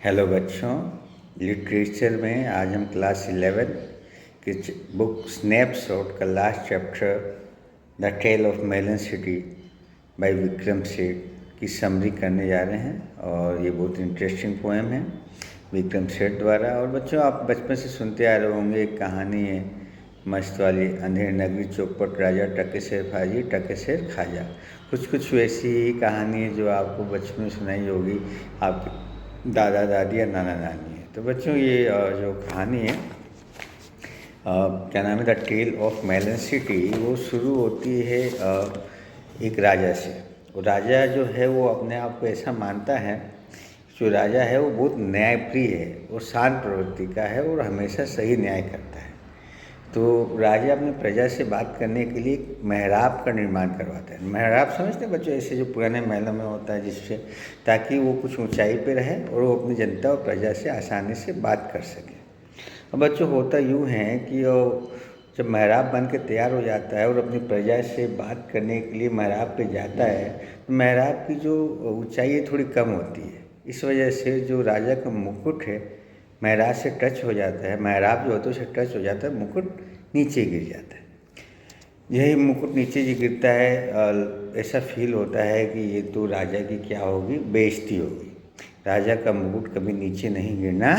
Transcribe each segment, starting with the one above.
Hello बच्चों, literature में आज हम क्लास 11 की बुक स्नैपशॉट का last chapter the tale of Melon City by Vikram Seth की समरी करने जा रहे हैं। और ये बहुत इंटरेस्टिंग पोएम है विक्रम सेठ द्वारा। और बच्चों, आप बचपन से सुनते आ रहे होंगे, एक कहानी है मस्त वाली, अंधेर नगरी चौपट राजा टके शेर फाजी टके शेर खाजा। कुछ वैसी ही कहानी है जो आपको बचपन में सुनाई होगी आपके दादा दादी या नाना नानी है। तो बच्चों, ये जो कहानी है क्या नाम है, the tale of Melon City, वो शुरू होती है एक राजा से। वो राजा जो है वो अपने आप को ऐसा मानता है, जो राजा है वो बहुत न्यायप्रिय है और शांत प्रवृत्ति का है और हमेशा सही न्याय करता है। तो राजा अपनी प्रजा से बात करने के लिए मेहराब का निर्माण करवाता है। मेहराब समझते हैं बच्चों, ऐसे जो पुराने महलों में होता है, जिससे ताकि वो कुछ ऊंचाई पे रहे और वो अपनी जनता और प्रजा से आसानी से बात कर सके। अब बच्चों, होता यूँ है कि जब मेहराब बन के तैयार हो जाता है और अपनी प्रजा से बात करने के लिए मेहराब पे जाता है, तो मेहराब की जो ऊंचाई है थोड़ी कम होती है। इस वजह से जो राजा का मुकुट है मेहराब से टच हो जाता है, मेहराब जो होता है उससे टच हो जाता है, मुकुट नीचे गिर जाता है। यही मुकुट नीचे जो गिरता है, ऐसा फील होता है कि ये तो राजा की क्या होगी, बेइज्जती होगी। राजा का मुकुट कभी नीचे नहीं गिरना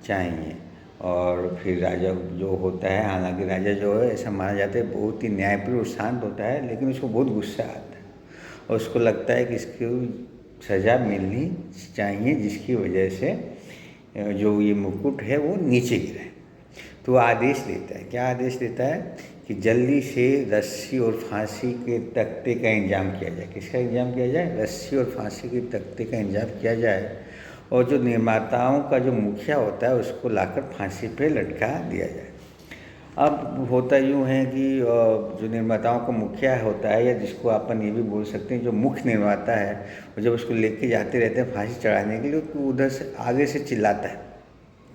चाहिए। और फिर राजा जो होता है, हालांकि राजा जो है ऐसा माना जाता है बहुत ही न्यायप्रिय और शांत होता है, लेकिन उसको बहुत गुस्सा आता है और उसको लगता है कि इसको सज़ा मिलनी चाहिए, जिसकी वजह से जो ये मुकुट है वो नीचे गिरे। तो आदेश देता है, क्या आदेश देता है कि जल्दी से रस्सी और फांसी के तख्ते का इंतजाम किया जाए। किसका इंतजाम किया जाए? रस्सी और फांसी के तख्ते का इंतजाम किया जाए। और जो निर्माताओं का जो मुखिया होता है उसको लाकर फांसी पे लटका दिया जाए। अब होता यूँ है कि जो निर्माताओं का मुखिया होता है, या जिसको अपन ये भी बोल सकते हैं जो मुख्य निर्माता है, वो जब उसको लेके जाते रहते हैं फांसी चढ़ाने के लिए, तो उधर से आगे से चिल्लाता है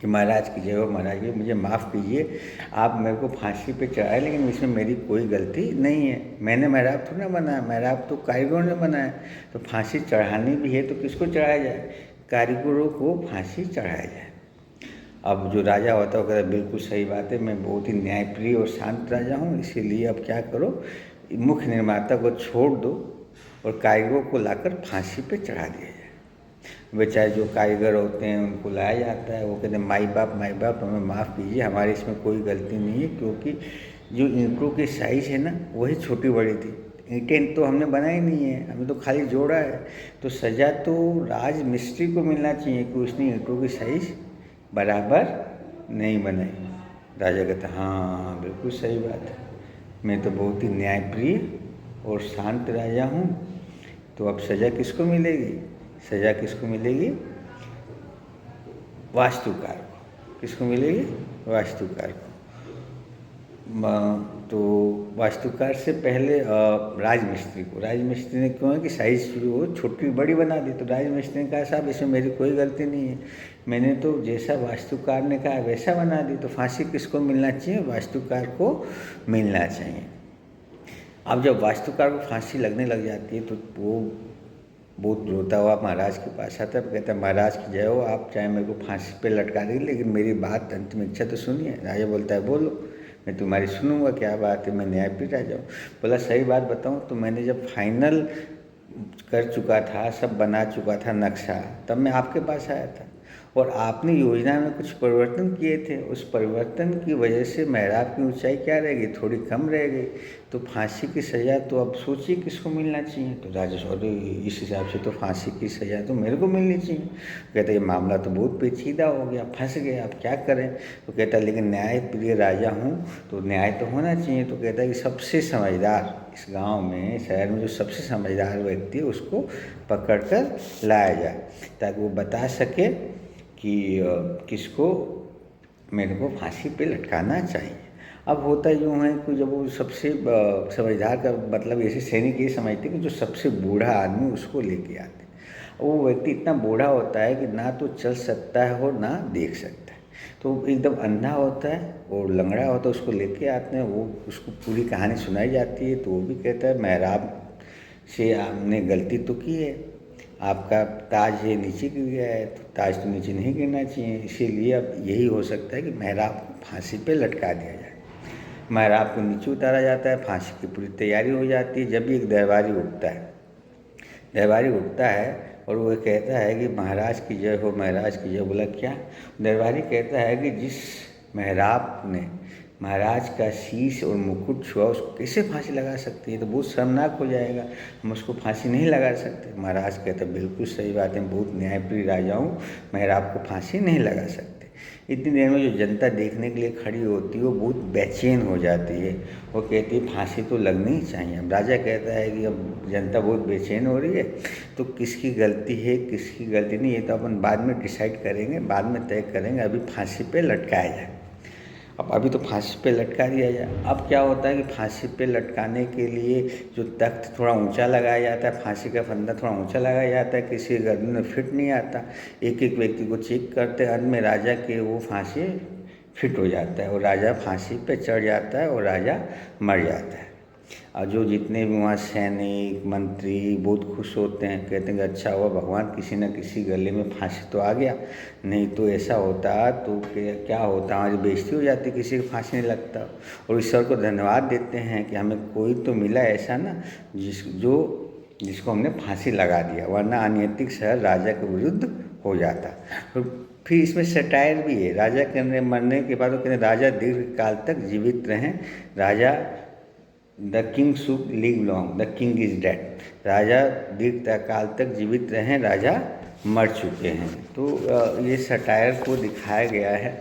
कि महाराज की जय हो, महाराज जी मुझे माफ़ कीजिए, आप मेरे को फांसी पे चढ़ाए, लेकिन इसमें मेरी कोई गलती नहीं है। मैंने मेहराब थोड़ा ना बनाया, मेहराब तो कारीगरों ने बनाया। तो फांसी चढ़ानी भी है तो किसको चढ़ाया जाए? कारीगरों को फांसी चढ़ाया जाए। अब जो राजा होता है वो कहता है बिल्कुल सही बात है, मैं बहुत ही न्यायप्रिय और शांत राजा हूँ, इसीलिए अब क्या करो, मुख्य निर्माता को छोड़ दो और कारीगरों को लाकर फांसी पे चढ़ा दिया जाए। बेचारे जो कारीगर होते हैं उनको लाया जाता है, वो कहते हैं माई बाप हमें माफ़ कीजिए, हमारी इसमें कोई गलती नहीं है, क्योंकि जो ईंटों की साइज़ है ना वही छोटी बड़ी थी, ईंटें तो हमने बनाई नहीं है, हमें तो खाली जोड़ा है। तो सज़ा तो राज मिस्त्री को मिलना चाहिए कि उसने ईंटों की साइज़ बराबर नहीं बनाई। राजा कहता हाँ बिल्कुल सही बात है, मैं तो बहुत ही न्यायप्रिय और शांत राजा हूँ। तो अब सज़ा किसको मिलेगी? सज़ा किसको मिलेगी? वास्तुकार को। किसको मिलेगी? वास्तुकार को। तो वास्तुकार से पहले राजमिस्त्री को, राजमिस्त्री ने क्यों है कि साइज़ वो छोटी बड़ी बना दी। तो राजमिस्त्री ने कहा साहब इसमें मेरी कोई गलती नहीं है, मैंने तो जैसा वास्तुकार ने कहा वैसा बना दी। तो फांसी किसको मिलना चाहिए? वास्तुकार को मिलना चाहिए। अब जब वास्तुकार को फांसी लगने लग जाती है तो वो बहुत रोता हुआ महाराज के पास आता है, कहता है महाराज की जय हो, आप चाहे मेरे को फांसी पे लटका देंगे, लेकिन मेरी बात अंतिम इच्छा तो सुनिए। राजा बोलता है बोलो, मैं तुम्हारी सुनूंगा, क्या बात है, मैं न्यायप्रिय राजा हूँ। बोला सही बात बताऊँ तो मैंने जब फाइनल कर चुका था, सब बना चुका था नक्शा, तब मैं आपके पास आया था और आपने योजना में कुछ परिवर्तन किए थे। उस परिवर्तन की वजह से मेहराब की ऊंचाई क्या रहेगी? थोड़ी कम रह गई। तो फांसी की सज़ा तो अब सोचिए किसको मिलना चाहिए। तो राजा सॉरी, इस हिसाब से तो फांसी की सज़ा तो मेरे को मिलनी चाहिए। कहता ये मामला तो बहुत पेचीदा हो गया, फंस गए, अब क्या करें? तो कहता लेकिन न्यायप्रिय राजा हूँ तो न्याय तो होना चाहिए। तो कहता है कि सबसे समझदार इस गांव में, शहर में जो सबसे समझदार व्यक्ति है उसको पकड़ कर लाया जाए, ताकि वो बता सके कि किसको मेरे को फांसी पे लटकाना चाहिए। अब होता यूँ है कि जब वो सबसे समझदार का मतलब ऐसे सैनिक ये समझते कि जो सबसे बूढ़ा आदमी उसको लेके आते, वो व्यक्ति इतना बूढ़ा होता है कि ना तो चल सकता है और ना देख सकता है, तो एकदम अंधा होता है और लंगड़ा होता है, उसको लेके आते हैं। वो उसको पूरी कहानी सुनाई जाती है तो वो भी कहता है मेहराब से आपने गलती तो की है, आपका ताज ये नीचे गिर गया है, तो ताज तो नीचे नहीं गिरना चाहिए, इसीलिए अब यही हो सकता है कि मेहराब को फांसी पे लटका दिया जाए। मेहराब को नीचे उतारा जाता है, फांसी की पूरी तैयारी हो जाती है। जब भी एक दरबारी उठता है, दरबारी उठता है और वो कहता है कि महाराज की जय हो, महाराज की जय। बोला क्या? दरबारी कहता है कि जिस मेहराब ने महाराज का शीश और मुकुट छुआ उसको कैसे फांसी लगा सकती है, तो बहुत शर्मनाक हो जाएगा, हम उसको फांसी नहीं लगा सकते। महाराज कहते बिल्कुल सही बात है, बहुत न्यायप्रिय राजा हूँ, मेहराब को फांसी नहीं लगा सकते। इतनी देर में जो जनता देखने के लिए खड़ी होती है वो बहुत बेचैन हो जाती है, वो कहती है फांसी तो लगनी ही चाहिए। अब राजा कहता है कि अब जनता बहुत बेचैन हो रही है, तो किसकी गलती है किसकी गलती नहीं, ये तो अपन बाद में डिसाइड करेंगे, बाद में तय करेंगे, अभी फांसी पे लटकाया जाए। अब अभी तो फांसी पे लटका दिया जाए। अब क्या होता है कि फांसी पे लटकाने के लिए जो तख्त थोड़ा ऊंचा लगाया जाता है, फांसी का फंदा थोड़ा ऊंचा लगाया जाता है, किसी गर्दन में फिट नहीं आता, एक एक व्यक्ति को चेक करते हैं, अंत में राजा के वो फांसी फिट हो जाता है और राजा फांसी पे चढ़ जाता है और राजा मर जाता है। और जो जितने भी वहाँ सैनिक मंत्री बहुत खुश होते हैं, कहते हैं कि अच्छा हुआ भगवान किसी न किसी गले में फांसी तो आ गया, नहीं तो ऐसा होता तो क्या होता, हमारी बेइज्जती हो जाती, किसी को फांसी नहीं लगता। और ईश्वर को धन्यवाद देते हैं कि हमें कोई तो मिला ऐसा ना जिसको हमने फांसी लगा दिया, वरना अनैतिक शहर राजा के विरुद्ध हो जाता। तो फिर इसमें सटायर भी है, राजा के मरने के बाद वो कहते हैं राजा दीर्घ काल तक जीवित रहें, राजा the king should live long, the king is dead, राजा दीर्घ काल तक जीवित रहें, राजा मर चुके हैं। तो ये सटायर को दिखाया गया है।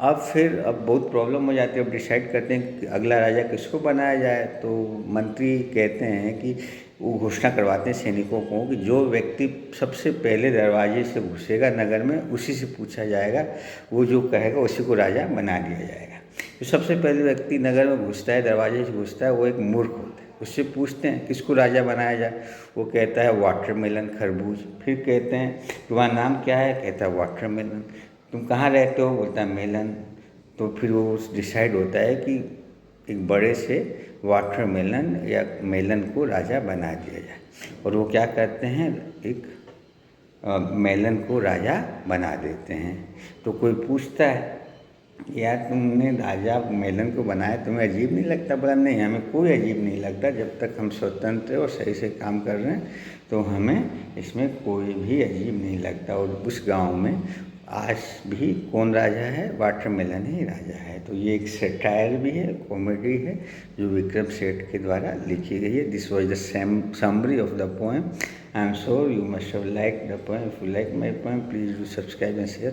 अब बहुत प्रॉब्लम हो जाती है, अब डिसाइड करते हैं कि अगला राजा किसको बनाया जाए। तो मंत्री कहते हैं कि वो घोषणा करवाते हैं सैनिकों को कि जो व्यक्ति सबसे पहले दरवाजे से घुसेगा नगर में, उसी से पूछा जाएगा, वो जो कहेगा उसी को राजा बना दिया जाएगा। जो सबसे पहले व्यक्ति नगर में घुसता है, दरवाजे से घुसता है, वो एक मूर्ख होता है। उससे पूछते हैं किसको राजा बनाया जाए, वो कहता है वाटरमेलन, खरबूज। फिर कहते हैं तुम्हारा नाम क्या है, कहता है वाटरमेलन। तुम कहाँ रहते हो, बोलता है मेलन। तो फिर वो डिसाइड होता है कि एक बड़े से वाटरमेलन या मेलन को राजा बना दिया जाए, और वो क्या करते हैं, एक मेलन को राजा बना देते हैं। तो कोई पूछता है यार तुमने राजा मेलन को बनाया, तुम्हें अजीब नहीं लगता? बोला नहीं, हमें कोई अजीब नहीं लगता, जब तक हम स्वतंत्र और सही से काम कर रहे हैं तो हमें इसमें कोई भी अजीब नहीं लगता। और उस गांव में आज भी कौन राजा है, वाटरमेलन ही राजा है। तो ये एक सटायर भी है, कॉमेडी है, जो विक्रम सेठ के द्वारा लिखी गई है। This was the summary of the poem. I am sure you must have like the poem. If you like my poem please do subscribe and share.